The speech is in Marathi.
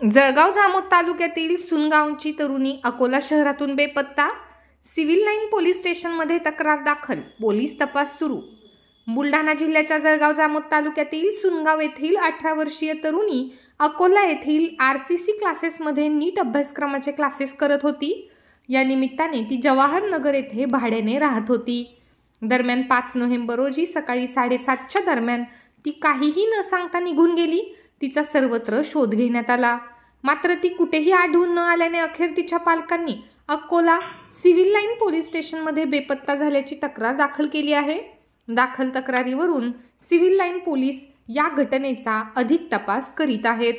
जळगाव जामोद तालुक्यातील सुनगावची तरुणी अकोला शहरातून बेपत्ता। सिव्हिल लाईन पोलीस स्टेशनमध्ये तक्रार दाखल, पोलीस तपास सुरू। बुलढाणा जिल्ह्याच्या जळगाव जामोद तालुक्यातील सुनगाव येथील 18 वर्षीय तरुणी अकोला येथील RCC क्लासेसमध्ये नीट अभ्यासक्रमाचे क्लासेस करत होती। या निमित्ताने ती जवाहर नगर येथे भाड्याने राहत होती। दरम्यान 5 नोव्हेंबर रोजी सकाळी 7:30च्या दरम्यान ती काहीही न सांगता निघून गेली। तिचा सर्वत्र शोध घेण्यात आला, मात्र ती कुठेही आढळून न आल्याने अखेर तिच्या पालकांनी अकोला सिव्हिल लाईन पोलीस स्टेशनमध्ये बेपत्ता झाल्याची तक्रार दाखल केली आहे। दाखल तक्रारीवरून सिव्हिल लाईन पोलीस या घटनेचा अधिक तपास करीत आहेत।